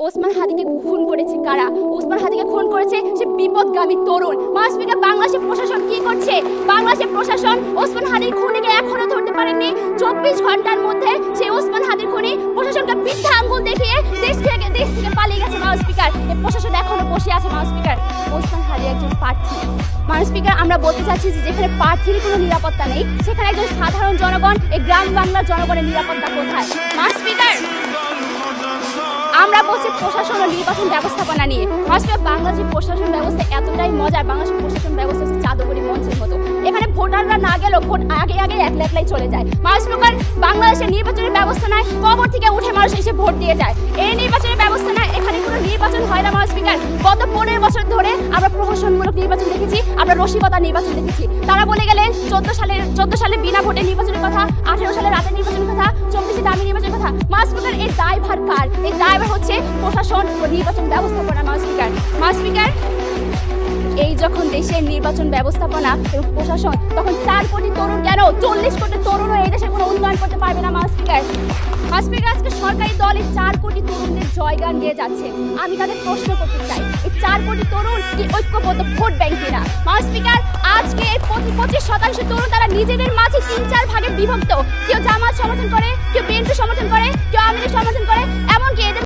ওসমান হাদিকে খুন করেছে কারা? ওসমান হাদিকে খুন করেছে সে বিপদগামী তরুণ। মাসপিকা বাংলাদেশের প্রশাসন কি করছে? বাংলাদেশের প্রশাসন ওসমান হাদির খুনিকে এখনো ধরতে পারেনি। 24 ঘন্টার মধ্যে সেই ওসমান হাদির খুনি প্রশাসনকে বৃদ্ধা আঙ্গুল দেখিয়ে দেশ থেকে পালিয়ে গেছে। মাসপিকার এই প্রশাসন এখনো বসে আছে। মাসপিকার ওসমান হাদি একজন প্রার্থী। মাসপিকার আমরা বলতে চাচ্ছি যে যেখানে প্রার্থীর কোনো নিরাপত্তা নেই সেখানে একজন সাধারণ জনগণ, এই গ্রাম বাংলার জনগণের নিরাপত্তা কোথায়? মাসপিকার আমরা বলছি প্রশাসন ও নির্বাচন ব্যবস্থাপনা নিয়ে। মাসপিকার বাংলাদেশের প্রশাসন ব্যবস্থা এতটাই মজার, বাংলাদেশের প্রশাসন ব্যবস্থা হচ্ছে জাদুকরি মঞ্চের মতো। এখানে ভোটাররা না গেলেও ভোট আগে একলাই চলে যায়। মাসপিকার বাংলাদেশের নির্বাচনের ব্যবস্থা নাই, কবর থেকে উঠে মানুষ এসে ভোট দিয়ে যায়। এই নির্বাচনের ব্যবস্থা নাই, এখানে কোনো নির্বাচন হয় না। মাসপিকার গত 15 বছর ধরে আমরা প্রহসনমূলক নির্বাচন দেখেছি, আমরা রসিকতা নির্বাচন দেখেছি। তারা বলে গেলেন 14 সালে বিনা ভোটে নির্বাচনের কথা, 18 সালে রাতের নির্বাচনের কথা, 24 দামি নির্বাচনের কথা। মাসপিকার এই দায়ভার কার? এই দায়ভার হচ্ছে প্রশাসন ও নির্বাচন ব্যবস্থাপনা। মাসপিকার এই যখন দেশের নির্বাচন ব্যবস্থাপনা এবং প্রশাসন, তখন 4 কোটি তরুণ কেন 40 কোটি তরুণও এই দেশের কোনো উন্নয়ন করতে পারবে না। মাসপিকার আজকে সরকারি দল এই 4 কোটি তরুণদের জয়গান দিয়ে যাচ্ছে। আমি তাদের প্রশ্ন করতে চাই, এই 4 কোটি তরুণ কি ঐক্যবদ্ধ ভোট ব্যাংক কিনা? মাসপিকার আজকে 25% তরুণ তারা নিজেদের মাঝে 3-4 ভাগে বিভক্ত। কেউ জামাত সমর্থন করে, কেউ বিএনপি সমর্থন করে, কেউ আওয়ামী লীগ সমর্থন করে, এমনকি এদের